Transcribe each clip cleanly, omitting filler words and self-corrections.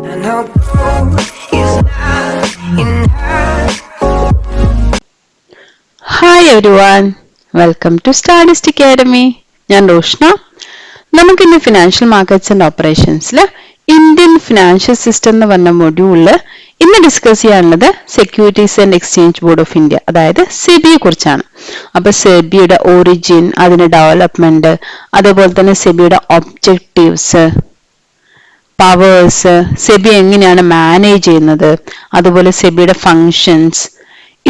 Hi everyone, welcome to Stardust Academy. ഞാൻ റോഷ്ന. നമുക്കിന്ന് financial markets and ഓപ്പറേഷൻസിൽ ഇന്ത്യൻ ഫിനാൻഷ്യൽ സിസ്റ്റം എന്ന് പറഞ്ഞ മൊഡ്യൂളിൽ ഇന്ന് ഡിസ്കസ് ചെയ്യാനുള്ളത് securities and exchange board of India, അതായത് സെബിയെ കുറിച്ചാണ്. അപ്പൊ സെബിയുടെ ഒറിജിൻ, അതിന്റെ ഡെവലപ്മെന്റ്, അതേപോലെ തന്നെ സെബിയുടെ ഒബ്ജക്റ്റീവ്സ്, പവേഴ്സ്, സെബി എങ്ങനെയാണ് മാനേജ് ചെയ്യുന്നത്, അതുപോലെ സെബിയുടെ ഫങ്ഷൻസ്,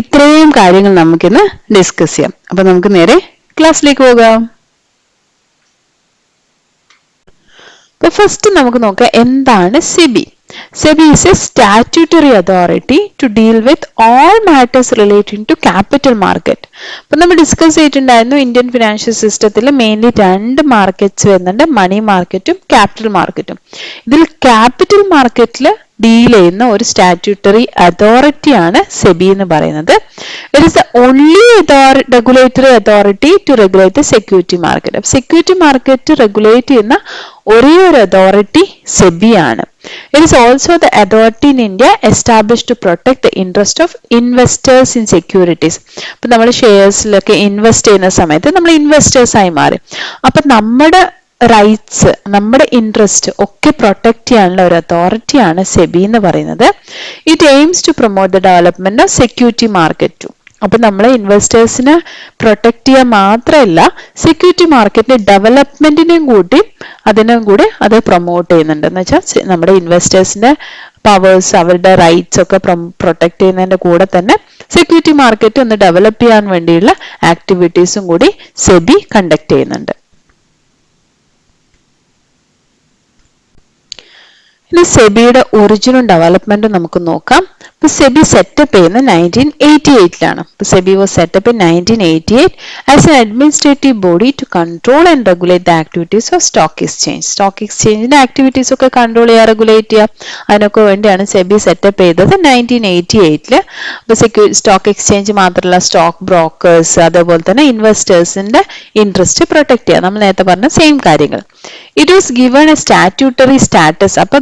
ഇത്രയും കാര്യങ്ങൾ നമുക്കിന്ന് ഡിസ്കസ് ചെയ്യാം. അപ്പൊ നമുക്ക് നേരെ ക്ലാസ്സിലേക്ക് പോകാം. അപ്പൊ ഫസ്റ്റ് നമുക്ക് നോക്കാം എന്താണ് SEBI. SEBI is a statutory authority to deal with all matters relating to capital market. അപ്പോൾ നമ്മൾ ഡിസ്കസ് ചെയ്തിട്ടുണ്ടായിരുന്നു ഇന്ത്യൻ ഫിനാൻഷ്യൽ സിസ്റ്റത്തിൽ മെയിൻലി രണ്ട് മാർക്കറ്റ്സ് വരുന്നുണ്ട്, മണി മാർക്കറ്റും ക്യാപിറ്റൽ മാർക്കറ്റും. ഇതിൽ ക്യാപിറ്റൽ മാർക്കറ്റിൽ ഡീൽ ചെയ്യുന്ന ഒരു സ്റ്റാറ്റ്യൂട്ടറി അതോറിറ്റിയാണ് സെബി എന്ന് പറയുന്നത്. It is the only regulatory authority to regulate the security market. Security market regulate ചെയ്യുന്ന ഒരേ ഒരു അതോറിറ്റി സെബി ആണ്. It is also the authority in India established to protect the interest of investors in securities. അപ്പൊ നമ്മൾ ഷെയർസിലൊക്കെ invest ചെയ്യുന്ന സമയത്ത് നമ്മൾ investors ആയി മാറി. അപ്പൊ നമ്മുടെ റൈറ്റ്സ്, നമ്മുടെ ഇൻട്രസ്റ്റ് ഒക്കെ പ്രൊട്ടക്ട് ചെയ്യാനുള്ള ഒരു അതോറിറ്റിയാണ് സെബി എന്ന് പറയുന്നത്. It aims to promote the development of security market too. അപ്പൊ നമ്മളെ ഇൻവെസ്റ്റേഴ്സിനെ പ്രൊട്ടക്ട് ചെയ്യാൻ മാത്രമല്ല, സെക്യൂരിറ്റി മാർക്കറ്റിന്റെ ഡെവലപ്മെന്റിനെയും കൂടി അതിനും കൂടി അത് പ്രൊമോട്ട് ചെയ്യുന്നുണ്ട്. എന്ന് വെച്ചാൽ നമ്മുടെ ഇൻവെസ്റ്റേഴ്സിന്റെ പവേഴ്സ്, അവരുടെ റൈറ്റ്സ് ഒക്കെ പ്രൊട്ടക്ട് ചെയ്യുന്നതിന്റെ കൂടെ തന്നെ സെക്യൂരിറ്റി മാർക്കറ്റ് ഒന്ന് ഡെവലപ്പ് ചെയ്യാൻ വേണ്ടിയുള്ള ആക്ടിവിറ്റീസും കൂടി സെബി കണ്ടക്ട് ചെയ്യുന്നുണ്ട്. ഇനി സെബിയുടെ ഒറിജിനും ഡെവലപ്മെന്റും നമുക്ക് നോക്കാം. ഇപ്പൊ സെബി സെറ്റപ്പ് ചെയ്യുന്നത് 1988 SEBI was set up in 1988 as an administrative body to control and regulate the activities of stock exchange. Stock എക്സ്ചേഞ്ചിന്റെ ആക്ടിവിറ്റീസ് ഒക്കെ കൺട്രോൾ ചെയ്യുക, റെഗുലേറ്റ് ചെയ്യുക, അതിനൊക്കെ വേണ്ടിയാണ് സെബി സെറ്റപ്പ് ചെയ്തത് 1988. അപ്പൊ സ്റ്റോക്ക് എക്സ്ചേഞ്ച് മാത്രമല്ല, സ്റ്റോക്ക് ബ്രോക്കേഴ്സ്, അതേപോലെ തന്നെ ഇൻവെസ്റ്റേഴ്സിന്റെ ഇൻട്രസ്റ്റ് പ്രൊട്ടക്ട് ചെയ്യുക, നമ്മൾ നേരത്തെ പറഞ്ഞ സെയിം കാര്യങ്ങൾ. It was given A statutory status. അപ്പൊ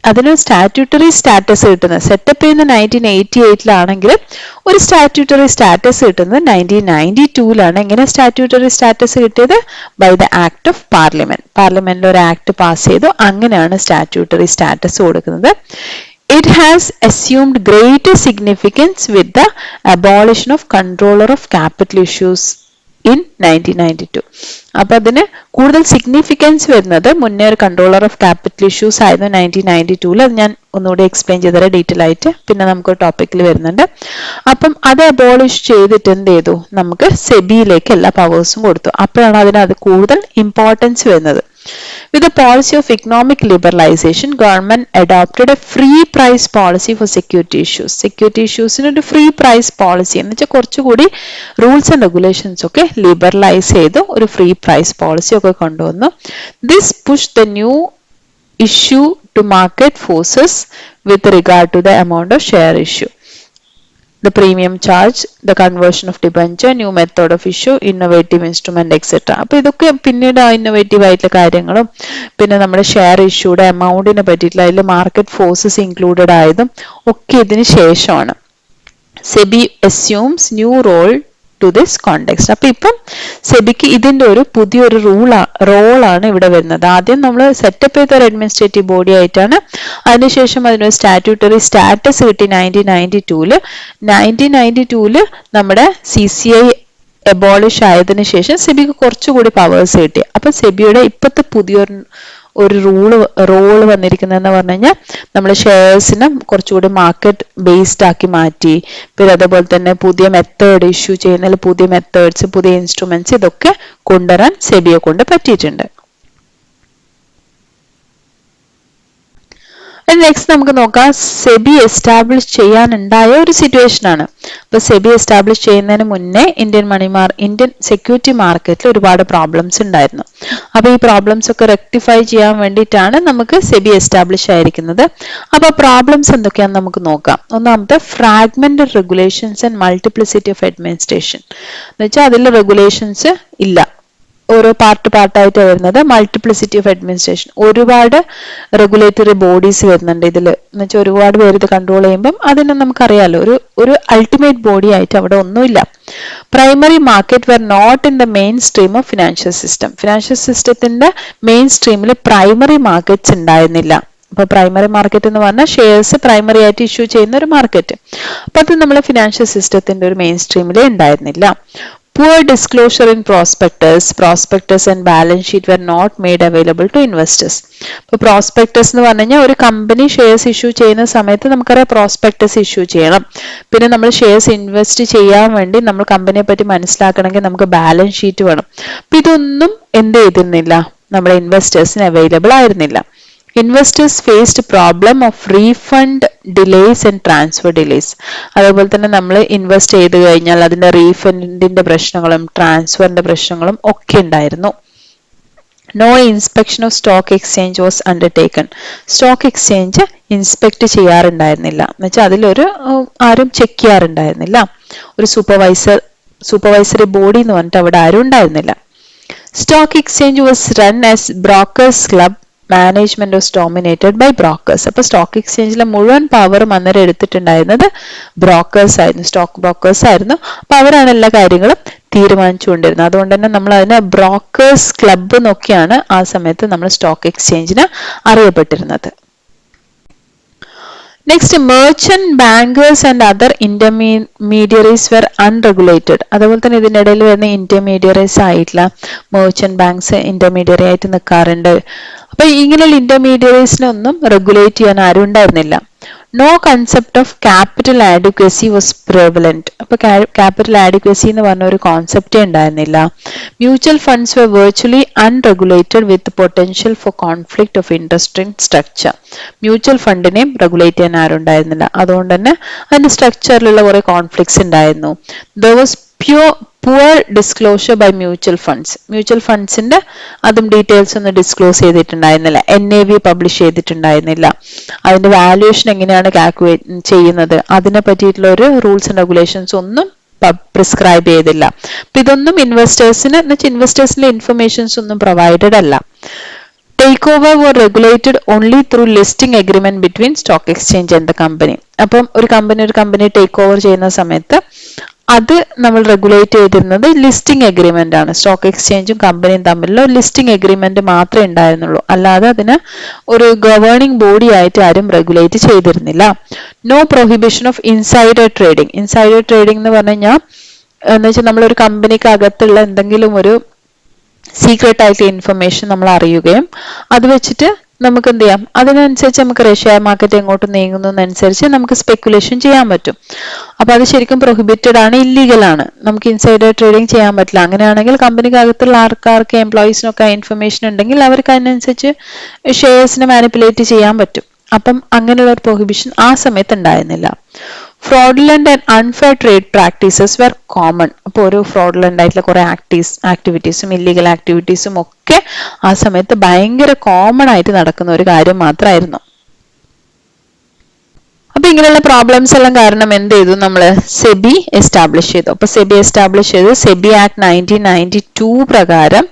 അതിന് സ്റ്റാറ്റ്യൂട്ടറി സ്റ്റാറ്റസ് കിട്ടുന്നത് സെറ്റപ്പ് ചെയ്യുന്ന 1988 ഒരു സ്റ്റാറ്റ്യൂട്ടറി സ്റ്റാറ്റസ് കിട്ടുന്നത് 1992. എങ്ങനെ സ്റ്റാറ്റ്യൂട്ടറി സ്റ്റാറ്റസ് കിട്ടിയത്? By the act of parliament. പാർലമെന്റിൽ ഒരു ആക്ട് പാസ് ചെയ്തു, അങ്ങനെയാണ് സ്റ്റാറ്റ്യൂട്ടറി സ്റ്റാറ്റസ് കൊടുക്കുന്നത്. It has assumed greater significance with the abolition of controller of capital issues in 1992. അപ്പൊ അതിന് കൂടുതൽ സിഗ്നിഫിക്കൻസ് വരുന്നത്, മുന്നേ ഒരു കൺട്രോളർ ഓഫ് ക്യാപിറ്റൽ ഇഷ്യൂസ് ആയിരുന്നു 1992. അത് ഞാൻ ഒന്നുകൂടി എക്സ്പ്ലെയിൻ ചെയ്തത് ഡീറ്റെയിൽ ആയിട്ട്, പിന്നെ നമുക്ക് ടോപ്പിക്കിൽ വരുന്നുണ്ട്. അപ്പം അത് അബോളിഷ് ചെയ്തിട്ട് എന്ത് ചെയ്തു, നമുക്ക് സെബിയിലേക്ക് എല്ലാ പവേഴ്സും കൊടുത്തു. അപ്പോഴാണ് അതിന് കൂടുതൽ ഇമ്പോർട്ടൻസ് വരുന്നത്. With the policy of economic liberalization, government adopted a free price policy for security issues. Security issues ഒരു free price policy എന്ന് വെച്ചാൽ കുറച്ചുകൂടി റൂൾസ് ആൻഡ് റെഗുലേഷൻസ് ഒക്കെ ലിബറലൈസ് ചെയ്ത് ഒരു ഫ്രീ പ്രൈസ് പോളിസി ഒക്കെ കൊണ്ടുവന്നു. This pushed the new issue to market forces with regard to the amount of share issue, the premium charge, the conversion of debenture, new method of issue, innovative instrument, etc. അപ്പൊ ഇതൊക്കെ പിന്നീട് innovative ആയിട്ടുള്ള കാര്യങ്ങളും പിന്നെ നമ്മുടെ share ഇഷ്യൂടെ എമൗണ്ടിനെ പറ്റിയിട്ടുള്ള അതിൽ market forces included ആയതും ഒക്കെ ഇതിന് ശേഷമാണ്. SEBI assumes new role to this context. അപ്പൊ ഇപ്പം സെബിക്ക് ഇതിന്റെ ഒരു പുതിയൊരു റോളാണ് ഇവിടെ വരുന്നത്. ആദ്യം നമ്മൾ സെറ്റപ്പ് ചെയ്ത ഒരു അഡ്മിനിസ്ട്രേറ്റീവ് ബോഡി ആയിട്ടാണ്, അതിനുശേഷം അതിനൊരു സ്റ്റാറ്റ്യൂട്ടറി സ്റ്റാറ്റസ് കിട്ടി 1992. 1992 നമ്മുടെ CCI എബോളിഷ് ആയതിനു ശേഷം സെബിക്ക് കുറച്ചുകൂടി പവേഴ്സ് കിട്ടി. അപ്പൊ സെബിയുടെ ഇപ്പോഴത്തെ പുതിയൊരു റോള് വന്നിരിക്കുന്നതെന്ന് പറഞ്ഞു കഴിഞ്ഞാൽ നമ്മൾ ഷെയർസിനെ കുറച്ചുകൂടി മാർക്കറ്റ് ബേസ്ഡ് ആക്കി മാറ്റി. പിന്നെ അതേപോലെ തന്നെ പുതിയ മെത്തേഡ് ഇഷ്യൂ ചെയ്യുന്നതിൽ പുതിയ മെത്തേഡ്സ്, പുതിയ ഇൻസ്ട്രുമെന്റ്സ്, ഇതൊക്കെ കൊണ്ടുവരാൻ സെബിയെ കൊണ്ട് പറ്റിയിട്ടുണ്ട്. നെക്സ്റ്റ് നമുക്ക് നോക്കാം, സെബി എസ്റ്റാബ്ലിഷ് ചെയ്യാനുണ്ടായ ഒരു സിറ്റുവേഷൻ ആണ്. അപ്പൊ സെബി എസ്റ്റാബ്ലിഷ് ചെയ്യുന്നതിന് മുന്നേ ഇന്ത്യൻ സെക്യൂരിറ്റി മാർക്കറ്റിൽ ഒരുപാട് പ്രോബ്ലംസ് ഉണ്ടായിരുന്നു. അപ്പൊ ഈ പ്രോബ്ലംസ് ഒക്കെ റെക്ടിഫൈ ചെയ്യാൻ വേണ്ടിയിട്ടാണ് നമുക്ക് സെബി എസ്റ്റാബ്ലിഷ് ആയിരിക്കുന്നത്. അപ്പൊ പ്രോബ്ലംസ് എന്തൊക്കെയാണെന്ന് നമുക്ക് നോക്കാം. ഒന്നാമത്തെ, fragmented regulations and multiplicity of administration. എന്ന് വെച്ചാൽ അതിൽ റെഗുലേഷൻസ് ഇല്ല, ഓരോ പാർട്ടായിട്ട് വരുന്നത്. മൾട്ടിപ്ലിസിറ്റി ഓഫ് അഡ്മിനിസ്ട്രേഷൻ, ഒരുപാട് റെഗുലേറ്ററി ബോഡീസ് വരുന്നുണ്ട് ഇതിൽ എന്ന് വെച്ചാൽ ഒരുപാട് പേര് ഇത് കൺട്രോൾ ചെയ്യുമ്പം അതിനെ നമുക്കറിയാലോ ഒരു അൾട്ടിമേറ്റ് ബോഡി ആയിട്ട് അവിടെ ഒന്നുമില്ല. Primary market were not in the main stream of financial system. Financial സിസ്റ്റത്തിന്റെ മെയിൻ സ്ട്രീമിൽ പ്രൈമറി മാർക്കറ്റ്സ് ഉണ്ടായിരുന്നില്ല. അപ്പൊ പ്രൈമറി മാർക്കറ്റ് എന്ന് പറഞ്ഞാൽ ഷെയർസ് പ്രൈമറി ആയിട്ട് ഇഷ്യൂ ചെയ്യുന്ന ഒരു മാർക്കറ്റ്. അപ്പൊ അത് നമ്മളെ ഫിനാൻഷ്യൽ സിസ്റ്റത്തിന്റെ ഒരു മെയിൻ സ്ട്രീമിൽ ഉണ്ടായിരുന്നില്ല. Poor disclosure in prospectus and balance sheet were not made available to investors. ഇപ്പോൾ പ്രോസ്പെക്ടസ് എന്ന് പറഞ്ഞു കഴിഞ്ഞാൽ ഒരു കമ്പനി ഷെയർസ് ഇഷ്യൂ ചെയ്യുന്ന സമയത്ത് നമുക്കറിയാം പ്രോസ്പെക്ടസ് ഇഷ്യൂ ചെയ്യണം. പിന്നെ നമ്മൾ ഷെയർസ് ഇൻവെസ്റ്റ് ചെയ്യാൻ വേണ്ടി നമ്മൾ കമ്പനിയെ പറ്റി മനസ്സിലാക്കണമെങ്കിൽ നമുക്ക് ബാലൻസ് ഷീറ്റ് വേണം. അപ്പൊ ഇതൊന്നും എന്ത് ചെയ്തിരുന്നില്ല, നമ്മുടെ ഇൻവെസ്റ്റേഴ്സിന് അവൈലബിൾ ആയിരുന്നില്ല. Investors faced problem of refund delays and transfer delays. അതേപോലെ തന്നെ നമ്മൾ ഇൻവെസ്റ്റ് ചെയ്ത് കഴിഞ്ഞാൽ അതിന്റെ റീഫണ്ടിന്റെ പ്രശ്നങ്ങളും ട്രാൻസ്ഫറിന്റെ പ്രശ്നങ്ങളും ഒക്കെ ഉണ്ടായിരുന്നു. No inspection of stock exchange was undertaken. Stock exchange inspect ചെയ്യാറുണ്ടായിരുന്നില്ല, എന്നുവെച്ചാൽ അതിലൊരു ആരും ചെക്ക് ചെയ്യാറുണ്ടായിരുന്നില്ല. ഒരു സൂപ്പർവൈസറി ബോഡി എന്ന് പറഞ്ഞിട്ട് അവിടെ ആരും ഉണ്ടായിരുന്നില്ല. Stock exchange was run as brokers club. Management was dominated by brokers. അപ്പൊ സ്റ്റോക്ക് എക്സ്ചേഞ്ചിലെ മുഴുവൻ പവറും അന്നേരം എടുത്തിട്ടുണ്ടായിരുന്നത് ബ്രോക്കേഴ്സ് ആയിരുന്നു, സ്റ്റോക്ക് ബ്രോക്കേഴ്സ് ആയിരുന്നു. അപ്പൊ അവരാണ് എല്ലാ കാര്യങ്ങളും തീരുമാനിച്ചുകൊണ്ടിരുന്നത്. അതുകൊണ്ട് തന്നെ നമ്മൾ അതിനെ ബ്രോക്കേഴ്സ് ക്ലബ്ബ് എന്നൊക്കെയാണ് ആ സമയത്ത് നമ്മൾ സ്റ്റോക്ക് എക്സ്ചേഞ്ചിന് അറിയപ്പെട്ടിരുന്നത്. Next, merchant bankers and other intermediaries were unregulated. അതുപോലെ തന്നെ ഇതിനിടയിൽ വരുന്ന ഇന്റർമീഡിയറീസ് ആയിട്ടുള്ള മെർച്ചന്റ് ബാങ്ക്സ് ഇന്റർമീഡിയറി ആയിട്ട് നിൽക്കാറുണ്ട്. അപ്പൊ ഇങ്ങനെയുള്ള ഇന്റർമീഡിയറീസിനൊന്നും റെഗുലേറ്റ് ചെയ്യാൻ ആരും ഉണ്ടായിരുന്നില്ല. No concept of capital adequacy was prevalent. അപ്പൊ capital adequacy എന്ന് പറഞ്ഞ ഒരു കോൺസെപ്റ്റേ ഉണ്ടായിരുന്നില്ല. Mutual funds were virtually unregulated with potential for conflict of interest in structure. Mutual ഫണ്ടിനെയും റെഗുലേറ്റ് ചെയ്യാൻ ആരും ഉണ്ടായിരുന്നില്ല. അതുകൊണ്ട് തന്നെ അതിന്റെ സ്ട്രക്ചറിലുള്ള കുറെ കോൺഫ്ലിക്ട്സ് ഉണ്ടായിരുന്നു. There was poor disclosure by mutual funds. Mutual ഫണ്ട്സിന്റെ അതും ഡീറ്റെയിൽസ് ഒന്നും ഡിസ്ക്ലോസ് ചെയ്തിട്ടുണ്ടായിരുന്നില്ല. NAV പബ്ലിഷ് ചെയ്തിട്ടുണ്ടായിരുന്നില്ല. അതിന്റെ വാല്യൂഷൻ എങ്ങനെയാണ് കാൽക്കുലേറ്റ് ചെയ്യുന്നത് അതിനെ പറ്റിയിട്ടുള്ള ഒരു റൂൾസ് ആൻഡ് റെഗുലേഷൻസ് ഒന്നും പ്രിസ്ക്രൈബ് ചെയ്തില്ല. അപ്പൊ ഇതൊന്നും ഇൻവെസ്റ്റേഴ്സിന് ഇൻവെസ്റ്റേഴ്സിന്റെ ഇൻഫർമേഷൻസ് ഒന്നും പ്രൊവൈഡഡ് അല്ല. Takeover were regulated only through listing agreement between stock exchange and the company. അപ്പം ഒരു കമ്പനി ടേക്ക് ഓവർ ചെയ്യുന്ന സമയത്ത് അത് നമ്മൾ റെഗുലേറ്റ് ചെയ്തിരുന്നത് ലിസ്റ്റിംഗ് എഗ്രിമെന്റ് ആണ്. സ്റ്റോക്ക് എക്സ്ചേഞ്ചും കമ്പനിയും തമ്മിലുള്ള ഒരു ലിസ്റ്റിംഗ് എഗ്രിമെന്റ് മാത്രമേ ഉണ്ടായിരുന്നുള്ളൂ. അല്ലാതെ അതിന് ഒരു ഗവേണിംഗ് ബോഡി ആയിട്ട് ആരും റെഗുലേറ്റ് ചെയ്തിരുന്നില്ല. No prohibition of insider trading. Insider trading എന്ന് പറഞ്ഞു കഴിഞ്ഞാൽ എന്ന് വെച്ചാൽ നമ്മളൊരു കമ്പനിക്ക് അകത്തുള്ള എന്തെങ്കിലും ഒരു സീക്രട്ട് ആയിട്ടുള്ള ഇൻഫർമേഷൻ നമ്മൾ അറിയുകയും അത് വെച്ചിട്ട് നമുക്ക് എന്ത് ചെയ്യാം, അതിനനുസരിച്ച് നമുക്ക് ഷെയർ മാർക്കറ്റ് എങ്ങോട്ട് നീങ്ങുന്നതനുസരിച്ച് നമുക്ക് സ്പെക്കുലേഷൻ ചെയ്യാൻ പറ്റും. അപ്പൊ അത് ശരിക്കും പ്രൊഹിബിറ്റഡ് ആണ്, ഇല്ലീഗൽ ആണ്. നമുക്ക് ഇൻസൈഡർ ട്രേഡിംഗ് ചെയ്യാൻ പറ്റില്ല. അങ്ങനെയാണെങ്കിൽ കമ്പനിക്ക് അകത്തുള്ള ആൾക്കാർക്ക് എംപ്ലോയീസിനൊക്കെ ഇൻഫർമേഷൻ ഉണ്ടെങ്കിൽ അവർക്ക് അതിനനുസരിച്ച് ഷെയർസിനെ മാനിപ്പുലേറ്റ് ചെയ്യാൻ പറ്റും. അപ്പം അങ്ങനെയുള്ള ഒരു പ്രൊഹിബിഷൻ ആ സമയത്ത് ഉണ്ടായിരുന്നില്ല. Fraudulent and unfair trade practices were common. അപ്പോൾ ഒരു ഫ്രോഡുലന്റ് ആയിട്ടുള്ള കുറെ ആക്ടിവിറ്റീസും ഇല്ലീഗൽ ആക്ടിവിറ്റീസും ഒക്കെ ആ സമയത്ത് ഭയങ്കര കോമൺ ആയിട്ട് നടക്കുന്ന ഒരു കാര്യം മാത്രമായിരുന്നു. അപ്പൊ ഇങ്ങനെയുള്ള പ്രോബ്ലംസ് എല്ലാം കാരണം എന്ത് ചെയ്തു, നമ്മള് സെബി എസ്റ്റാബ്ലിഷ് ചെയ്തു. അപ്പൊ സെബി എസ്റ്റാബ്ലിഷ് ചെയ്ത് സെബി ആക്ട് 1992 പ്രകാരം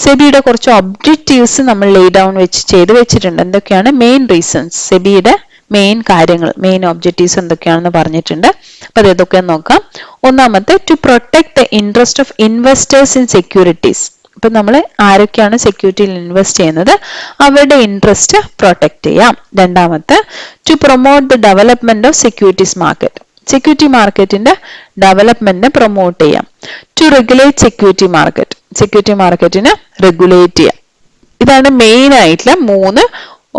സെബിയുടെ കുറച്ച് ഒബ്ജക്റ്റീവ്സ് നമ്മൾ ലേ ഡൗൺ ചെയ്ത് വെച്ചിട്ടുണ്ട്. എന്തൊക്കെയാണ് മെയിൻ റീസൺസ്, സെബിയുടെ മെയിൻ കാര്യങ്ങൾ, മെയിൻ ഒബ്ജക്റ്റീവ്സ് എന്തൊക്കെയാണെന്ന് പറഞ്ഞിട്ടുണ്ട്. അപ്പൊ അത് ഏതൊക്കെയാന്ന് നോക്കാം. ഒന്നാമത്തെ, to protect the interest of investors in securities. ഇപ്പൊ നമ്മൾ ആരൊക്കെയാണ് സെക്യൂരിറ്റിയിൽ ഇൻവെസ്റ്റ് ചെയ്യുന്നത് അവരുടെ ഇൻട്രസ്റ്റ് പ്രൊട്ടക്ട് ചെയ്യാം. രണ്ടാമത്തെ, to promote the development of securities market. Security മാർക്കറ്റിന്റെ ഡെവലപ്മെന്റിനെ പ്രൊമോട്ട് ചെയ്യാം. To regulate security market. Security മാർക്കറ്റിനെ റെഗുലേറ്റ് ചെയ്യാം. ഇതാണ് മെയിൻ ആയിട്ടുള്ള 3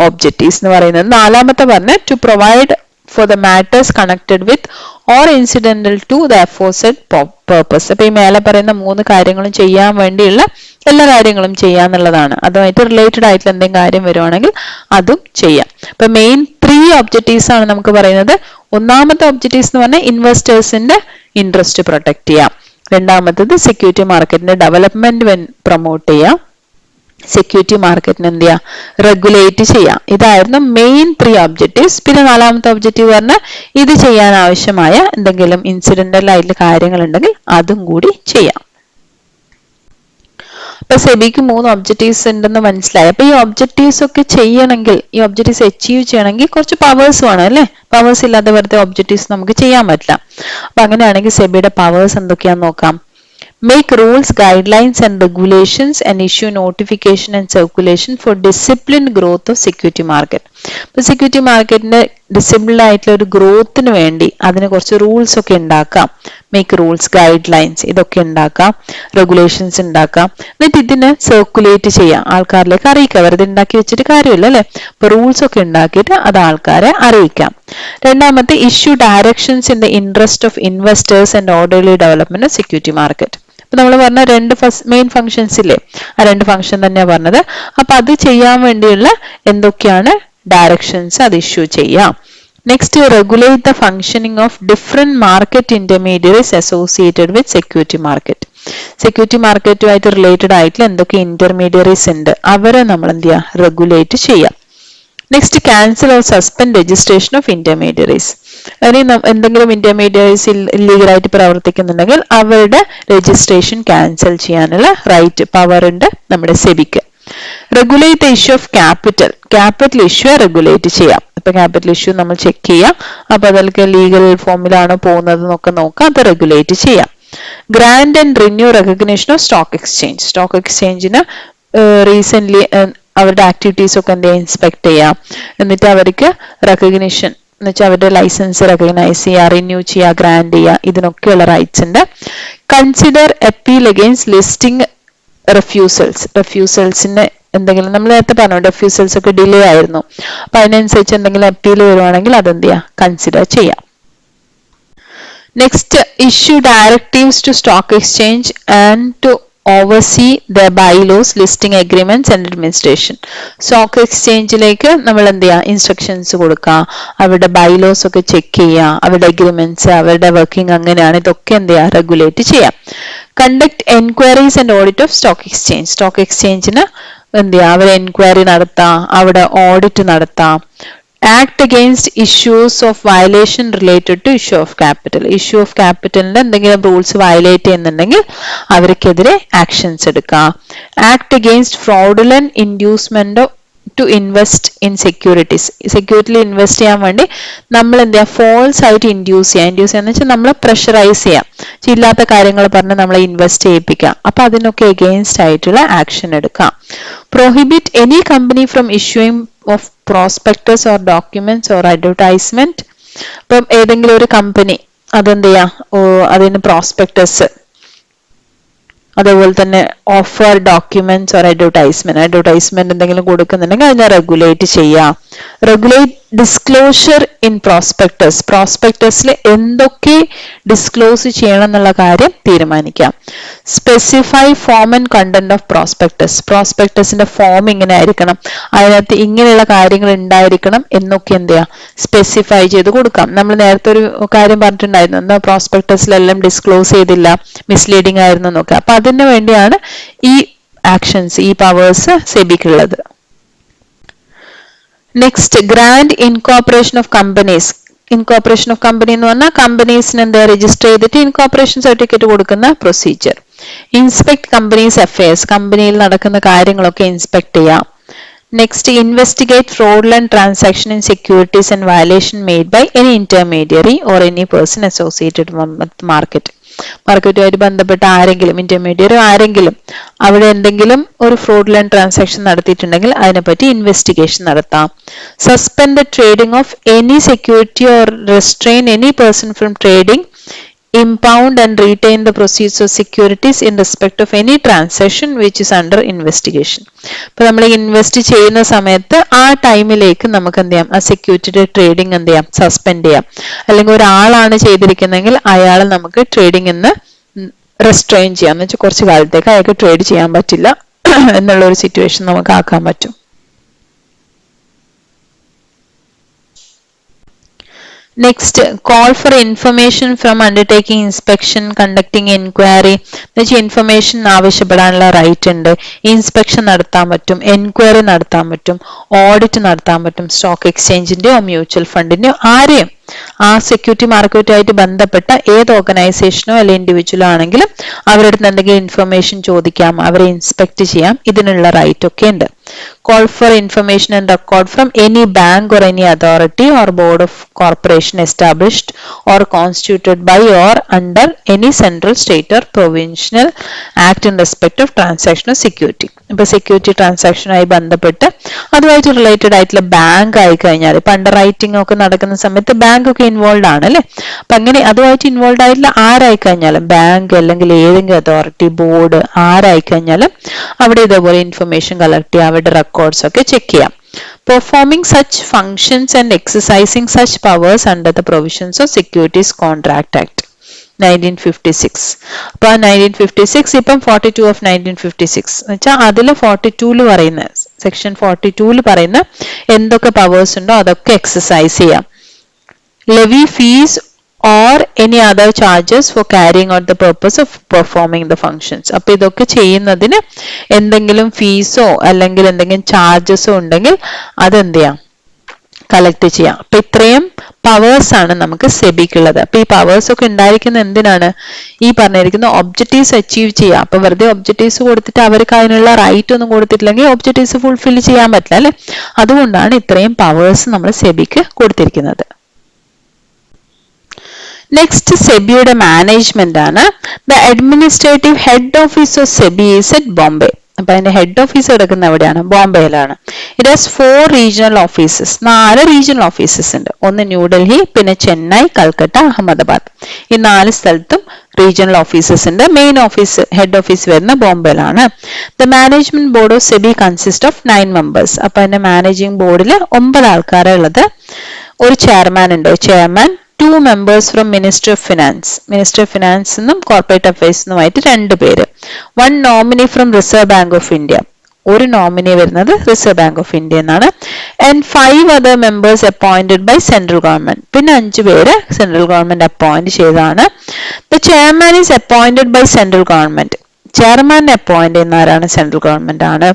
ഒബ്ജക്റ്റീവ്സ് എന്ന് പറയുന്നത്. നാലാമത്തെ പറഞ്ഞ to provide for the matters connected with or incidental to the aforesaid purpose. അപ്പൊ ഈ മേലെ പറയുന്ന 3 കാര്യങ്ങളും ചെയ്യാൻ വേണ്ടിയുള്ള എല്ലാ കാര്യങ്ങളും ചെയ്യാന്നുള്ളതാണ്. അതുമായിട്ട് റിലേറ്റഡ് ആയിട്ടുള്ള എന്തെങ്കിലും കാര്യം വരുവാണെങ്കിൽ അതും ചെയ്യാം. അപ്പൊ മെയിൻ 3 ഒബ്ജക്റ്റീവ്സ് ആണ് നമുക്ക് പറയുന്നത്. ഒന്നാമത്തെ ഒബ്ജക്റ്റീവ്സ് എന്ന് പറഞ്ഞാൽ ഇൻവെസ്റ്റേഴ്സിന്റെ ഇൻട്രസ്റ്റ് പ്രൊട്ടക്ട് ചെയ്യാം. രണ്ടാമത്തത് സെക്യൂരിറ്റി മാർക്കറ്റിന്റെ ഡെവലപ്മെന്റ് പ്രൊമോട്ട് ചെയ്യാം. സെക്യൂരിറ്റി മാർക്കറ്റിന് എന്ത് ചെയ്യാം, റെഗുലേറ്റ് ചെയ്യാം. ഇതായിരുന്നു മെയിൻ 3 ഒബ്ജക്റ്റീവ്സ്. പിന്നെ നാലാമത്തെ ഒബ്ജക്റ്റീവ് പറഞ്ഞാൽ ഇത് ചെയ്യാൻ ആവശ്യമായ എന്തെങ്കിലും ഇൻസിഡന്റൽ ആയിട്ടുള്ള കാര്യങ്ങൾ ഉണ്ടെങ്കിൽ അതും കൂടി ചെയ്യാം. അപ്പൊ സെബിക്ക് 3 ഒബ്ജക്റ്റീവ്സ് ഉണ്ടെന്ന് മനസ്സിലായി. അപ്പൊ ഈ ഒബ്ജക്റ്റീവ്സ് ഒക്കെ ചെയ്യണമെങ്കിൽ, ഈ ഒബ്ജക്റ്റീവ്സ് അച്ചീവ് ചെയ്യണമെങ്കിൽ കുറച്ച് പവേഴ്സ് വേണം അല്ലെ. പവേഴ്സ് ഇല്ലാതെ വെറുതെ ഒബ്ജക്റ്റീവ്സ് നമുക്ക് ചെയ്യാൻ പറ്റില്ല. അപ്പൊ അങ്ങനെയാണെങ്കിൽ സെബിയുടെ പവേഴ്സ് എന്തൊക്കെയാന്ന് നോക്കാം. Make rules, guidelines and regulations and issue notification and circulation for disciplined growth of security market. ഇപ്പോൾ സെക്യൂരിറ്റി മാർക്കറ്റിന്റെ ഡിസിപ്ലിൻഡ് ആയിട്ടുള്ള ഒരു ഗ്രോത്തിന് വേണ്ടി അതിന് കുറച്ച് റൂൾസ് ഒക്കെ ഉണ്ടാക്കാം. മേക്ക് റൂൾസ്, ഗൈഡ് ലൈൻസ് ഇതൊക്കെ ഉണ്ടാക്കാം, റെഗുലേഷൻസ് ഉണ്ടാക്കാം. എന്നിട്ട് ഇതിനെ സർക്കുലേറ്റ് ചെയ്യാം, ആൾക്കാരിലേക്ക് അറിയിക്കാം. വെറുതെ ഉണ്ടാക്കി വെച്ചിട്ട് കാര്യമില്ല അല്ലെ. അപ്പൊ റൂൾസ് ഒക്കെ ഉണ്ടാക്കിയിട്ട് അത് ആൾക്കാരെ അറിയിക്കാം. രണ്ടാമത്തെ, issue directions in the interest of investors and orderly development of security market. നമ്മൾ പറഞ്ഞ 2 മെയിൻ ഫംഗ്ഷൻസ് ഇല്ലേ, ആ 2 ഫംഗ്ഷൻ തന്നെയാ പറഞ്ഞത്. അപ്പൊ അത് ചെയ്യാൻ വേണ്ടിയുള്ള എന്തൊക്കെയാണ് ഡയറക്ഷൻസ് അത് ഇഷ്യൂ ചെയ്യാം. Next, regulate the functioning of different market intermediaries associated with security market. Security മാർക്കറ്റുമായിട്ട് റിലേറ്റഡ് ആയിട്ടുള്ള എന്തൊക്കെ ഇന്റർമീഡിയറീസ് ഉണ്ട് അവരെ നമ്മൾ എന്ത് ചെയ്യാം, റെഗുലേറ്റ് ചെയ്യാം. Next, cancel or suspend registration of intermediaries. എന്തെങ്കിലും ഇന്റർമീഡിയറീസ് ഇല്ലീഗലായിട്ട് പ്രവർത്തിക്കുന്നുണ്ടെങ്കിൽ അവരുടെ രജിസ്ട്രേഷൻ ക്യാൻസൽ ചെയ്യാനുള്ള റൈറ്റ്, പവർ ഉണ്ട് നമ്മുടെ സെബിക്ക്. Regulate the issue of capital issue regulate ചെയ്യാം. ഇപ്പൊ ക്യാപിറ്റൽ ഇഷ്യൂ നമ്മൾ ചെക്ക് ചെയ്യാം. അപ്പൊ അതിലേക്ക് ലീഗൽ ഫോമിലാണോ പോകുന്നത് എന്നൊക്കെ നോക്കാം, അത് റെഗുലേറ്റ് ചെയ്യാം. Grant and renew recognition of stock exchange. Stock എക്സ്ചേഞ്ചിന് റീസെന്റ് അവരുടെ ആക്ടിവിറ്റീസ് ഒക്കെ എന്ത് ഇൻസ്പെക്ട് ചെയ്യാം. എന്നിട്ട് അവർക്ക് റെക്കഗ്നിഷൻ എന്ന് വെച്ചാൽ അവരുടെ ലൈസൻസ് റെക്കഗ്നൈസ് ചെയ്യുക, റിന്യൂ ചെയ്യുക, ഗ്രാൻഡ് ചെയ്യുക, ഇതിനൊക്കെയുള്ള റൈറ്റ്സ് ഉണ്ട്. കൺസിഡർ അപ്പീൽ അഗെയിൻസ്റ്റ് ലിസ്റ്റിംഗ് റെഫ്യൂസൽസിന് എന്തെങ്കിലും, നമ്മൾ നേരത്തെ പറഞ്ഞു റെഫ്യൂസൽസ് ഒക്കെ ഡിലേ ആയിരുന്നു, അപ്പൊ അതിനനുസരിച്ച് എന്തെങ്കിലും അപ്പീൽ വരുവാണെങ്കിൽ അതെന്ത് ചെയ്യാം, കൺസിഡർ ചെയ്യാം. Next, issue directives to stock exchange and to oversee the bylaws, listing agreements and administration. Stock എക്സ്ചേഞ്ചിലേക്ക് നമ്മൾ എന്ത് ചെയ്യുക, ഇൻസ്ട്രക്ഷൻസ് കൊടുക്കുക, അവരുടെ ബൈലോസ് ഒക്കെ ചെക്ക് ചെയ്യുക, അവരുടെ അഗ്രിമെന്റ്സ്, അവരുടെ വർക്കിംഗ് എങ്ങനെയാണ്, ഇതൊക്കെ എന്ത് ചെയ്യുക, റെഗുലേറ്റ് ചെയ്യാം. Conduct enquiries and audit of stock exchange. Stock എക്സ്ചേഞ്ചിന് എന്ത് ചെയ്യുക, അവർ എൻക്വയറി നടത്താം, അവിടെ ഓഡിറ്റ് നടത്താം. Act against issues of violation related to issue of capital. Issue of ക്യാപിറ്റലിന്റെ എന്തെങ്കിലും റൂൾസ് വയലേറ്റ് ചെയ്യുന്നുണ്ടെങ്കിൽ അവർക്കെതിരെ ആക്ഷൻസ് എടുക്കാം. Act against fraudulent inducement to invest in securities. സെക്യൂരിറ്റിയിൽ ഇൻവെസ്റ്റ് ചെയ്യാൻ വേണ്ടി നമ്മൾ എന്ത് ചെയ്യാം, ഫോൾസ് ആയിട്ട് ഇൻഡ്യൂസ് ചെയ്യാന്ന് വെച്ചാൽ നമ്മൾ പ്രഷറൈസ് ചെയ്യാം, ഇല്ലാത്ത കാര്യങ്ങൾ പറഞ്ഞ് നമ്മളെ ഇൻവെസ്റ്റ് ചെയ്യിപ്പിക്കാം. അപ്പൊ അതിനൊക്കെ എഗെയിൻസ്റ്റ് ആയിട്ടുള്ള ആക്ഷൻ എടുക്കാം. Prohibit any company from issuing of prospectus or documents or advertisement. ഇപ്പം ഏതെങ്കിലും ഒരു കമ്പനി അതെന്ത് ചെയ്യാം, അതിന് പ്രോസ്പെക്ടസ്, അതേപോലെ തന്നെ ഓഫർ ഡോക്യുമെന്റ്സ് ഓർ അഡ്വർടൈസ്മെന്റ് എന്തെങ്കിലും കൊടുക്കുന്നുണ്ടെങ്കിൽ അതിനെ റെഗുലേറ്റ് ചെയ്യാം. Regulate disclosure in prospectus. പ്രോസ്പെക്ടസിൽ എന്തൊക്കെ ഡിസ്ക്ലോസ് ചെയ്യണം എന്നുള്ള കാര്യം തീരുമാനിക്കാം. Specify form and content of prospectus. പ്രോസ്പെക്ടസിന്റെ ഫോം ഇങ്ങനെ ആയിരിക്കണം, അതിനകത്ത് ഇങ്ങനെയുള്ള കാര്യങ്ങൾ ഉണ്ടായിരിക്കണം എന്നൊക്കെ എന്ത് ചെയ്യാം, സ്പെസിഫൈ ചെയ്ത് കൊടുക്കാം. നമ്മൾ നേരത്തെ ഒരു കാര്യം പറഞ്ഞിട്ടുണ്ടായിരുന്നു, എന്താ പ്രോസ്പെക്ടസിലെല്ലാം ഡിസ്ക്ലോസ് ചെയ്തില്ല, മിസ്ലീഡിംഗ് ആയിരുന്നു എന്നൊക്കെ. അപ്പൊ അതിനു വേണ്ടിയാണ് ഈ ആക്ഷൻസ്, ഈ പവേഴ്സ് സെബിക്കുള്ളത്. Next, grant incorporation of companies. Incorporation of company എന്ന് പറഞ്ഞാൽ കമ്പനീസിന് എന്താ രജിസ്റ്റർ ചെയ്തിട്ട് ഇൻകോർപ്പറേഷൻ സർട്ടിഫിക്കറ്റ് കൊടുക്കുന്ന പ്രൊസീജിയർ. Inspect companies affairs. കമ്പനിയിൽ നടക്കുന്ന കാര്യങ്ങളൊക്കെ ഇൻസ്പെക്ട് ചെയ്യാം. Next, investigate fraudulent transaction in securities and violation made by any intermediary or any person associated with market. മാർക്കറ്റുമായിട്ട് ബന്ധപ്പെട്ട ആരെങ്കിലും, ഇന്റർമീഡിയറി ആരെങ്കിലും അവിടെ എന്തെങ്കിലും ഒരു ഫ്രോഡുലന്റ് ട്രാൻസാക്ഷൻ നടത്തിയിട്ടുണ്ടെങ്കിൽ അതിനെപ്പറ്റി ഇൻവെസ്റ്റിഗേഷൻ നടത്താം. Suspend the trading of any security or restrain any person from trading, impound and retain the proceeds of securities in respect of any transaction which is under investigation. അപ്പോൾ നമ്മൾ invest ചെയ്യുന്ന സമയത്ത് ആ ടൈമിലേക്ക് നമുക്ക് എന്ത് ചെയ്യാം, ആ സെക്യൂരിറ്റിയുടെ ട്രേഡിംഗ് എന്ത് ചെയ്യാം, സസ്പെൻഡ് ചെയ്യാം. അല്ലെങ്കിൽ ഒരാളാണ് ചെയ്തിരിക്കുന്നതെങ്കിൽ അയാളെ നമുക്ക് ട്രേഡിംഗ് എന്ന് റെസ്ട്രെയിൻ ചെയ്യാം, എന്ന് വെച്ചാൽ കുറച്ച് കാലത്തേക്ക് അയാൾക്ക് ട്രേഡ് ചെയ്യാൻ പറ്റില്ല എന്നുള്ള ഒരു സിറ്റുവേഷൻ നമുക്ക് ആക്കാൻ പറ്റും. Next, call for information from undertaking inspection, conducting inquiry. എന്നുവെച്ചാൽ ഇൻഫർമേഷൻ ആവശ്യപ്പെടാനുള്ള റൈറ്റ് ഉണ്ട്. ഇൻസ്പെക്ഷൻ നടത്താൻ പറ്റും, എൻക്വയറി നടത്താൻ പറ്റും, ഓഡിറ്റ് നടത്താൻ പറ്റും. സ്റ്റോക്ക് എക്സ്ചേഞ്ചിന്റെയോ മ്യൂച്വൽ ഫണ്ടിന്റെയോ ആരെയും ആ സെക്യൂരിറ്റി മാർക്കറ്റുമായിട്ട് ബന്ധപ്പെട്ട ഏത് ഓർഗനൈസേഷനോ അല്ലെങ്കിൽ ഇൻഡിവിജ്വലോ ആണെങ്കിലും അവരുടെ അടുത്ത് എന്തെങ്കിലും ഇൻഫർമേഷൻ ചോദിക്കാം, അവരെ ഇൻസ്പെക്ട് ചെയ്യാം, ഇതിനുള്ള റൈറ്റ് ഒക്കെ ഉണ്ട്. Call for information and record from any bank or any authority or board of corporation established or constituted by or under any central, state or provincial act in respect of transaction of security. ഇപ്പോൾ security ട്രാൻസാക്ഷനുമായി ബന്ധപ്പെട്ട് അതുമായിട്ട് related ആയിട്ടുള്ള bank ആയി കഴിഞ്ഞാൽ, ഇപ്പൊ under writing ഒക്കെ നടക്കുന്ന സമയത്ത് ബാങ്ക് ഒക്കെ ഇൻവോൾവ് ആണ് അല്ലെ. അപ്പൊ അങ്ങനെ അതുമായിട്ട് ഇൻവോൾവ് ആയിട്ടുള്ള ആരായി കഴിഞ്ഞാലും, ബാങ്ക് അല്ലെങ്കിൽ ഏതെങ്കിലും അതോറിറ്റി, ബോർഡ് ആരായി കഴിഞ്ഞാലും അവിടെ ഇതേപോലെ ഇൻഫർമേഷൻ കളക്ട് ചെയ്യുക, അവരുടെ റെക്കോർഡ്സ് ഒക്കെ ചെക്ക് ചെയ്യാം. Performing such functions and exercising such powers under the provisions of Securities Contract Act 1956. അപ്പൊ 1956 ഇപ്പം 42 of 1956 വെച്ചാൽ അതിൽ 42 പറയുന്ന സെക്ഷൻ 42 പറയുന്ന എന്തൊക്കെ പവേഴ്സ് ഉണ്ടോ അതൊക്കെ എക്സസൈസ് ചെയ്യാം. Levy fees or any other charges for carrying out the purpose of performing the functions. അപ്പൊ ഇതൊക്കെ ചെയ്യുന്നതിന് എന്തെങ്കിലും ഫീസോ അല്ലെങ്കിൽ എന്തെങ്കിലും ചാർജസോ ഉണ്ടെങ്കിൽ അതെന്ത് ചെയ്യാം, കളക്ട് ചെയ്യാം. അപ്പൊ ഇത്രയും പവേഴ്സ് ആണ് നമുക്ക് സെബിക്കുള്ളത്. അപ്പൊ ഈ പവേഴ്സ് ഒക്കെ ഉണ്ടായിരിക്കുന്ന എന്തിനാണ്, ഈ പറഞ്ഞിരിക്കുന്ന ഒബ്ജക്റ്റീവ്സ് അച്ചീവ് ചെയ്യാം. അപ്പൊ വെറുതെ ഒബ്ജക്റ്റീവ്സ് കൊടുത്തിട്ട് അവർക്ക് അതിനുള്ള റൈറ്റ് ഒന്നും കൊടുത്തിട്ടില്ലെങ്കിൽ ഒബ്ജക്റ്റീവ്സ് ഫുൾഫിൽ ചെയ്യാൻ പറ്റില്ല അല്ലെ. അതുകൊണ്ടാണ് ഇത്രയും പവേഴ്സ് നമ്മൾ സെബിക്ക് കൊടുത്തിരിക്കുന്നത്. നെക്സ്റ്റ് സെബിയുടെ മാനേജ്മെന്റ് ആണ്. The administrative head office of SEBI is at Bombay. അപ്പൊ അതിന്റെ ഹെഡ് ഓഫീസ് കിടക്കുന്ന എവിടെയാണ്, ബോംബെയിലാണ്. It has 4 regional offices, 4 regional offices ഉണ്ട്. ഒന്ന് ന്യൂഡൽഹി, പിന്നെ ചെന്നൈ, കൽക്കട്ട, അഹമ്മദാബാദ്. ഈ 4 സ്ഥലത്തും റീജിയണൽ ഓഫീസസ് ഉണ്ട്. മെയിൻ ഓഫീസ്, ഹെഡ് ഓഫീസ് വരുന്ന ബോംബെയിലാണ്. The management board of SEBI consist of 9 members. അപ്പൊ അതിന്റെ മാനേജിംഗ് ബോർഡിൽ 9 ആൾക്കാരെ ഉള്ളത്. ഒരു ചെയർമാൻ ഉണ്ട്, chairman, 2 members from Ministry of Finance. Ministry of Finance എന്നും Corporate Affairs എന്നുമായിട്ട് 2 പേര്. 1 nominee from Reserve Bank of India. ഒരു നോമിനി വരുന്നത് റിസർവ് ബാങ്ക് ഓഫ് ഇന്ത്യ എന്നാണ്. And 5 other members appointed by central government. പിന്നെ 5 പേര് സെൻട്രൽ ഗവൺമെന്റ് അപ്പോയിന്റ് ചെയ്തതാണ്. The chairman is appointed by central government. ചെയർമാനെ appoint ചെയ്യുന്ന ആരാണ്, സെൻട്രൽ ഗവൺമെന്റ് ആണ്.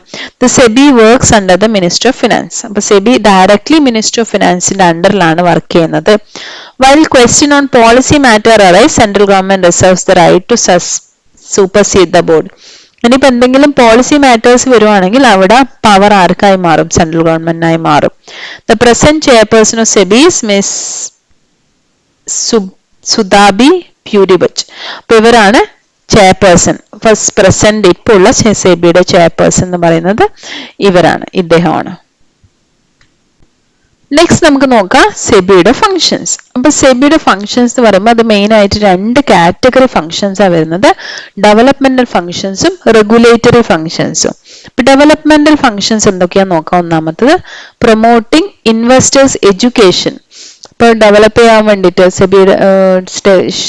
The SEBI works under the minister of finance. അപ്പൊ SEBI directly minister of ഫിനാൻസിന്റെ അണ്ടറിലാണ് വർക്ക് ചെയ്യുന്നത്. While question on policy matter arise, central government reserves the right to supersede the board. ഇനിയിപ്പോ എന്തെങ്കിലും പോളിസി മാറ്റേഴ്സ് വരുവാണെങ്കിൽ അവിടെ പവർ ആർക്കായി മാറും, സെൻട്രൽ ഗവൺമെന്റിനായി മാറും. The present chairperson of SEBI is miss Madhabi Puri Buch. അപ്പൊ ഇവരാണ് ചെയർപേഴ്സൺ. ഫസ്റ്റ് പ്രസന്റ് ഇപ്പോൾ ഉള്ള സെബിയുടെ ചെയർപേഴ്സൺ എന്ന് പറയുന്നത് ഇവരാണ്, ഇദ്ദേഹമാണ്. നെക്സ്റ്റ് നമുക്ക് നോക്കാം സെബിയുടെ ഫങ്ഷൻസ്. അപ്പൊ സെബിയുടെ ഫങ്ഷൻസ് എന്ന് പറയുമ്പോൾ അത് മെയിൻ ആയിട്ട് 2 കാറ്റഗറി ഫങ്ഷൻസ് ആണ് വരുന്നത്. ഡെവലപ്മെന്റൽ ഫങ്ഷൻസും റെഗുലേറ്ററി ഫങ്ഷൻസും. ഇപ്പൊ ഡെവലപ്മെന്റൽ ഫങ്ഷൻസ് എന്തൊക്കെയാന്ന് നോക്കാം. ഒന്നാമത്തത് പ്രൊമോട്ടിംഗ് ഇൻവെസ്റ്റേഴ്സ് എഡ്യൂക്കേഷൻ. ഇപ്പോൾ ഡെവലപ്പ് ചെയ്യാൻ വേണ്ടിയിട്ട് സെബിയുടെ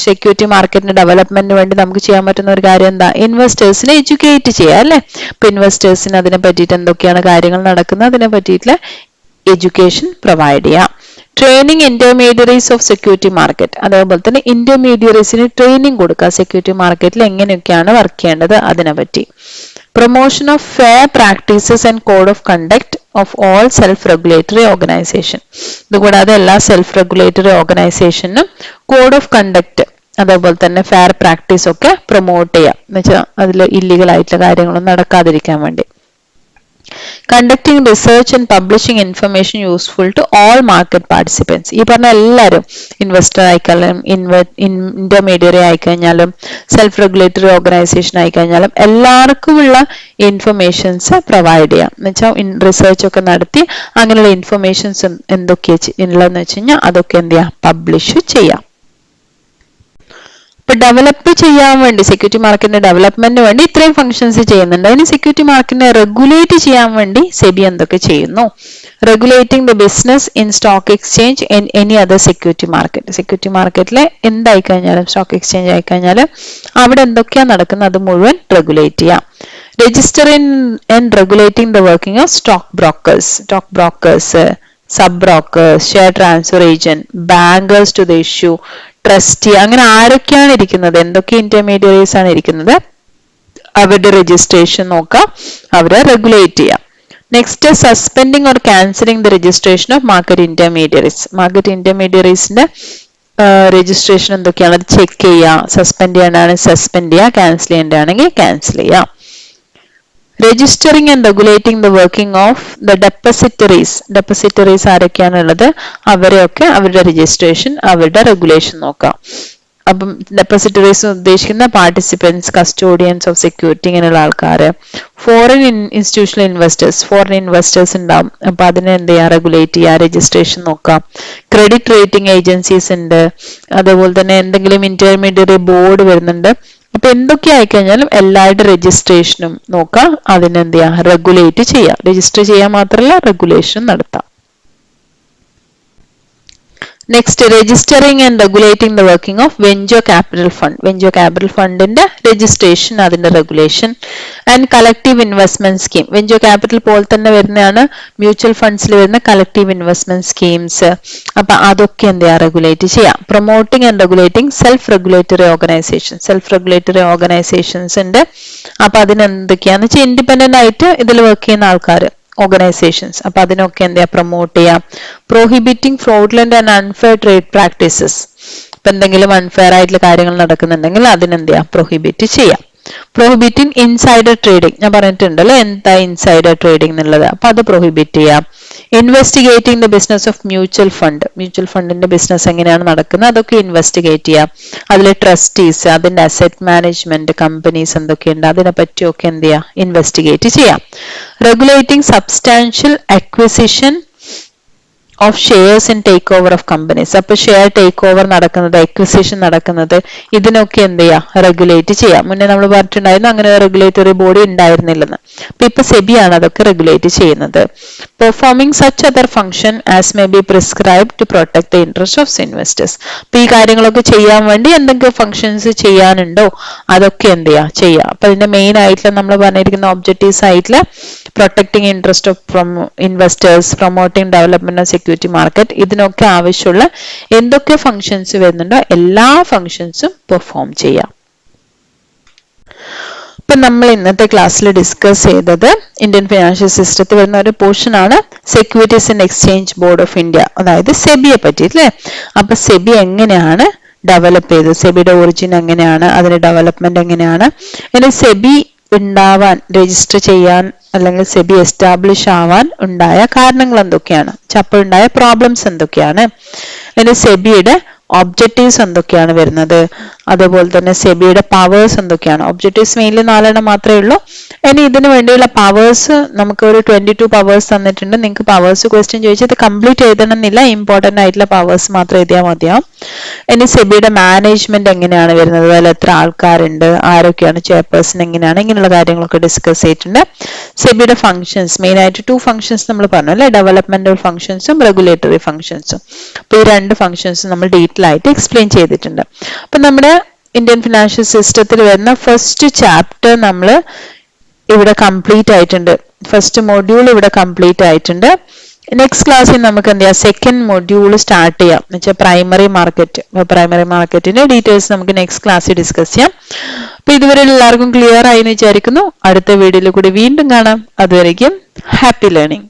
സെക്യൂരിറ്റി മാർക്കറ്റിന്റെ ഡെവലപ്മെന്റിന് വേണ്ടി നമുക്ക് ചെയ്യാൻ പറ്റുന്ന ഒരു കാര്യം എന്താ, ഇൻവെസ്റ്റേഴ്സിനെ എഡ്യൂക്കേറ്റ് ചെയ്യുക അല്ലെ. ഇപ്പൊ ഇൻവെസ്റ്റേഴ്സിന് അതിനെ പറ്റിയിട്ട് എന്തൊക്കെയാണ് കാര്യങ്ങൾ നടക്കുന്നത് അതിനെ പറ്റിയിട്ടുള്ള എഡ്യൂക്കേഷൻ പ്രൊവൈഡ് ചെയ്യാം. Training intermediaries of security market. അതേപോലെ തന്നെ ഇന്റർമീഡിയറീസിന് ട്രെയിനിങ് കൊടുക്കുക, സെക്യൂരിറ്റി മാർക്കറ്റിൽ എങ്ങനെയൊക്കെയാണ് വർക്ക് ചെയ്യേണ്ടത് അതിനെ പറ്റി. Promotion of fair practices and code of conduct of all self regulatory organisation. ഇതുകൂടാതെ എല്ലാ സെൽഫ് റെഗുലേറ്ററി ഓർഗനൈസേഷനും കോഡ് ഓഫ് കണ്ടക്ട് അതേപോലെ തന്നെ ഫെയർ പ്രാക്ടീസ് ഒക്കെ പ്രൊമോട്ട് ചെയ്യാം, എന്ന് വെച്ചാൽ അതിൽ ഇല്ലീഗൽ ആയിട്ടുള്ള കാര്യങ്ങളൊന്നും നടക്കാതിരിക്കാൻ വേണ്ടി. Conducting research and publishing information useful to all market participants. ഈ പറഞ്ഞ എല്ലാവരും, ഇൻവെസ്റ്റർ ആയിക്കഴിഞ്ഞാലും ഇന്റർമീഡിയറി ആയിക്കഴിഞ്ഞാലും സെൽഫ് റെഗുലേറ്ററി ഓർഗനൈസേഷൻ ആയിക്കഴിഞ്ഞാലും എല്ലാവർക്കുമുള്ള ഇൻഫർമേഷൻസ് പ്രൊവൈഡ് ചെയ്യാം. എന്ന് വെച്ചാൽ റിസർച്ച് ഒക്കെ നടത്തി അങ്ങനെയുള്ള ഇൻഫർമേഷൻസ് എന്തൊക്കെയാണ് ഉള്ളതെന്ന് വെച്ച് കഴിഞ്ഞാൽ അതൊക്കെ എന്ത് ചെയ്യാം, പബ്ലിഷ് ചെയ്യാം. ഇപ്പൊ ഡെവലപ്പ് ചെയ്യാൻ വേണ്ടി സെക്യൂരിറ്റി മാർക്കറ്റിന്റെ ഡെവലപ്മെന്റിന് വേണ്ടി ഇത്രയും ഫംഗ്ഷൻസ് ചെയ്യുന്നുണ്ട്. അതിന് സെക്യൂരിറ്റി മാർക്കറ്റിനെ റെഗുലേറ്റ് ചെയ്യാൻ വേണ്ടി സെബി എന്തൊക്കെ ചെയ്യുന്നു, regulating the business in stock exchange in any other security market. Security മാർക്കറ്റിലെ എന്തായി കഴിഞ്ഞാലും സ്റ്റോക്ക് എക്സ്ചേഞ്ച് ആയി കഴിഞ്ഞാലും അവിടെ എന്തൊക്കെയാണ് നടക്കുന്നത് അത് മുഴുവൻ റെഗുലേറ്റ് ചെയ്യാം. Registering and regulating the working of stock brokers, sub brokers, share transfer agent, bankers to the issue, trustee, അങ്ങനെ ആരൊക്കെയാണ് ഇരിക്കുന്നത്, എന്തൊക്കെ ഇന്റർമീഡിയറീസ് ആണ് ഇരിക്കുന്നത് അവരുടെ രജിസ്ട്രേഷൻ നോക്കാം, അവരെ റെഗുലേറ്റ് ചെയ്യാം. Next suspending or cancelling the registration of market intermediaries. Market ഇന്റർമീഡിയറീസിന്റെ രജിസ്ട്രേഷൻ എന്തൊക്കെയാണ് അത് ചെക്ക് ചെയ്യുക. സസ്പെൻഡ് ചെയ്യാനാണെങ്കിൽ സസ്പെൻഡ് ചെയ്യുക, ക്യാൻസൽ ചെയ്യേണ്ടതാണെങ്കിൽ ക്യാൻസൽ ചെയ്യുക. Registering and regulating the working of the depositories. Depositories ആരൊക്കെയാണുള്ളത് അവരെയൊക്കെ അവരുടെ രജിസ്ട്രേഷൻ അവരുടെ റെഗുലേഷൻ നോക്കാം. അപ്പം ഡെപ്പോസിറ്ററീസ് ഉദ്ദേശിക്കുന്ന പാർട്ടിസിപ്പൻസ്, കസ്റ്റോഡിയൻസ് ഓഫ് സെക്യൂരിറ്റി, ഇങ്ങനെയുള്ള ആൾക്കാർ. Foreign institutional investors, foreign investors ഉണ്ടാവും. അപ്പൊ അതിനെ എന്ത് ചെയ്യാം, റെഗുലേറ്റ് ചെയ്യുക, രജിസ്ട്രേഷൻ നോക്കാം. ക്രെഡിറ്റ് റേറ്റിംഗ് ഏജൻസീസ് ഉണ്ട്. അതേപോലെ തന്നെ എന്തെങ്കിലും ഇന്റർമീഡിയറി ബോർഡ് വരുന്നുണ്ട്. അപ്പൊ എന്തൊക്കെ ആയിക്കഴിഞ്ഞാലും എല്ലാവരുടെ രജിസ്ട്രേഷനും നോക്കാം, അതിനെന്ത് ചെയ്യാം, റെഗുലേറ്റ് ചെയ്യാം. രജിസ്റ്റർ ചെയ്യാൻ മാത്രമല്ല റെഗുലേഷൻ നടത്താം. Next registering and regulating the working of venture capital fund. Venture capital ഫണ്ടിന്റെ രജിസ്ട്രേഷൻ, അതിന്റെ regulation. And collective investment scheme. Venture capital പോലെ തന്നെ വരുന്നതാണ് മ്യൂച്വൽ ഫണ്ട്സിൽ വരുന്ന കളക്റ്റീവ് ഇൻവെസ്റ്റ്മെന്റ് സ്കീംസ്. അപ്പൊ അതൊക്കെ എന്ത് ചെയ്യാം, റെഗുലേറ്റ് ചെയ്യാം. Promoting and regulating self regulatory organisation. Self regulatory organisations ഉണ്ട്. അപ്പൊ അതിനെന്തൊക്കെയാന്ന് വെച്ചാൽ ഇൻഡിപെൻഡന്റ് ആയിട്ട് ഇതിൽ വർക്ക് ചെയ്യുന്ന ആൾക്കാർ, ഓർഗനൈസേഷൻസ്. അപ്പൊ അതിനൊക്കെ എന്ത് ചെയ്യാം, പ്രൊമോട്ട് ചെയ്യാം. Prohibiting fraudulent and unfair trade practices. ഇപ്പൊ എന്തെങ്കിലും അൺഫെയർ ആയിട്ടുള്ള കാര്യങ്ങൾ നടക്കുന്നുണ്ടെങ്കിൽ അതിനെന്ത് ചെയ്യാം, പ്രൊഹിബിറ്റ് ചെയ്യാം. പ്രോഹിബിറ്റിംഗ് ഇൻസൈഡർ ട്രേഡിംഗ്, ഞാൻ പറഞ്ഞിട്ടുണ്ടല്ലോ എന്താ ഇൻസൈഡർ ട്രേഡിംഗ് എന്നുള്ളത്. അപ്പൊ അത് പ്രൊഹിബിറ്റ് ചെയ്യാം. Investigating the business of mutual fund. Mutual ഫണ്ടിന്റെ ബിസിനസ് എങ്ങനെയാണ് നടക്കുന്നത് അതൊക്കെ ഇൻവെസ്റ്റിഗേറ്റ് ചെയ്യാം. അതിലെ ട്രസ്റ്റീസ്, അതിന്റെ അസറ്റ് മാനേജ്മെന്റ് കമ്പനീസ് എന്തൊക്കെയുണ്ട് അതിനെ പറ്റിയൊക്കെ എന്ത് ചെയ്യാം, ഇൻവെസ്റ്റിഗേറ്റ് ചെയ്യാം. Regulating substantial acquisition of shares in take over of companies. അപ്പൊ ഷെയർ ടേക്ക് ഓവർ നടക്കുന്നത്, അക്വിസിഷൻ നടക്കുന്നത്, ഇതിനൊക്കെ എന്ത് ചെയ്യാം, റെഗുലേറ്റ് ചെയ്യാം. മുന്നേ നമ്മൾ പറഞ്ഞിട്ടുണ്ടായിരുന്നു അങ്ങനെ റെഗുലേറ്ററി ബോഡി ഉണ്ടായിരുന്നില്ലെന്ന്. അപ്പൊ ഇപ്പൊ സെബിയാണ് അതൊക്കെ റെഗുലേറ്റ് ചെയ്യുന്നത്. Performing such other function as may be prescribe to protect the interest of investors. അപ്പൊ ഈ കാര്യങ്ങളൊക്കെ ചെയ്യാൻ വേണ്ടി എന്തെങ്കിലും ഫംഗ്ഷൻസ് ചെയ്യാനുണ്ടോ അതൊക്കെ എന്ത് ചെയ്യാം, ചെയ്യാം. അപ്പൊ അതിന്റെ മെയിൻ ആയിട്ടുള്ള നമ്മൾ പറഞ്ഞിരിക്കുന്ന ഒബ്ജക്റ്റീവ്സ് ആയിട്ടുള്ള protecting interest of investors, promoting development of security market, ഇതിനൊക്കെ ആവശ്യമുള്ള എന്തൊക്കെ ഫംഗ്ഷൻസ് വരുന്നുണ്ടോ എല്ലാ ഫംഗ്ഷൻസും പെർഫോം ചെയ്യാം. ഇപ്പൊ നമ്മൾ ഇന്നത്തെ ക്ലാസ്സിൽ ഡിസ്കസ് ചെയ്തത് ഇന്ത്യൻ ഫിനാൻഷ്യൽ സിസ്റ്റത്തിൽ വരുന്ന ഒരു പോർഷൻ ആണ് securities and exchange board of India, അതായത് സെബിയെ പറ്റി അല്ലേ. അപ്പൊ സെബി എങ്ങനെയാണ് ഡെവലപ്പ് ചെയ്തത്, സെബിയുടെ ഒറിജിൻ എങ്ങനെയാണ്, അതിന്റെ ഡെവലപ്മെന്റ് എങ്ങനെയാണ്, ഇനി സെബി ഉണ്ടാവാൻ, രജിസ്റ്റർ ചെയ്യാൻ അല്ലെങ്കിൽ സെബി എസ്റ്റാബ്ലിഷ് ആവാൻ ഉണ്ടായ കാരണങ്ങൾ എന്തൊക്കെയാണ്, അപ്പോൾ ഉണ്ടായ പ്രോബ്ലംസ് എന്തൊക്കെയാണ്, ഇനി സെബിയുടെ ഒബ്ജക്റ്റീവ്സ് എന്തൊക്കെയാണ് വരുന്നത്, അതുപോലെ തന്നെ സെബിയുടെ പവേഴ്സ് എന്തൊക്കെയാണ്. ഒബ്ജക്റ്റീവ്സ് മെയിൻലി 4 മാത്രമേ ഉള്ളൂ. ഇനി ഇതിന് വേണ്ടിയുള്ള പവേഴ്സ് നമുക്ക് ഒരു 22 പവേഴ്സ് തന്നിട്ടുണ്ട്. നിങ്ങൾക്ക് പവേഴ്സ് ക്വസ്റ്റ്യൻ ചോദിച്ചത് കംപ്ലീറ്റ് എഴുതണമെന്നില്ല, ഇമ്പോർട്ടന്റ് ആയിട്ടുള്ള പവേഴ്സ് മാത്രം എഴുതിയാൽ മതിയാവും. ഇനി സെബിയുടെ മാനേജ്മെന്റ് എങ്ങനെയാണ് വരുന്നത്, അതിൽ എത്ര ആൾക്കാരുണ്ട്, ആരൊക്കെയാണ് ചെയർപേഴ്സൺ, എങ്ങനെയാണ്, ഇങ്ങനെയുള്ള കാര്യങ്ങളൊക്കെ ഡിസ്കസ് ചെയ്തിട്ടുണ്ട്. സെബിയുടെ ഫംഗ്ഷൻസ്, മെയിൻ ആയിട്ട് 2 ഫംഗ്ഷൻസ് നമ്മൾ പറഞ്ഞു അല്ലെ, ഡെവലപ്മെന്റൽ ഫംഗ്ഷൻസും റെഗുലേറ്ററി ഫംഗ്ഷൻസും. അപ്പൊ ഈ 2 ഫംഗ്ഷൻസ് നമ്മൾ ഡീറ്റെയിൽ ആയിട്ട് എക്സ്പ്ലെയിൻ ചെയ്തിട്ടുണ്ട്. അപ്പൊ നമ്മുടെ ഇന്ത്യൻ ഫിനാൻഷ്യൽ സിസ്റ്റത്തിൽ വരുന്ന ഫസ്റ്റ് ചാപ്റ്റർ നമ്മൾ ഇവിടെ കംപ്ലീറ്റ് ആയിട്ടുണ്ട്. ഫസ്റ്റ് മൊഡ്യൂൾ ഇവിടെ കംപ്ലീറ്റ് ആയിട്ടുണ്ട്. നെക്സ്റ്റ് ക്ലാസ്സിൽ നമുക്ക് എന്ത് ചെയ്യാം, സെക്കൻഡ് മൊഡ്യൂൾ സ്റ്റാർട്ട് ചെയ്യാം, എന്ന് വെച്ചാൽ പ്രൈമറി മാർക്കറ്റ്. പ്രൈമറി മാർക്കറ്റിന്റെ ഡീറ്റെയിൽസ് നമുക്ക് നെക്സ്റ്റ് ക്ലാസ്സിൽ ഡിസ്കസ് ചെയ്യാം. അപ്പൊ ഇതുവരെ എല്ലാവർക്കും ക്ലിയർ ആയി എന്ന് വിചാരിക്കുന്നു. അടുത്ത വീഡിയോയിൽ കൂടി വീണ്ടും കാണാം. അതുവരേക്കും ഹാപ്പി ലേണിംഗ്.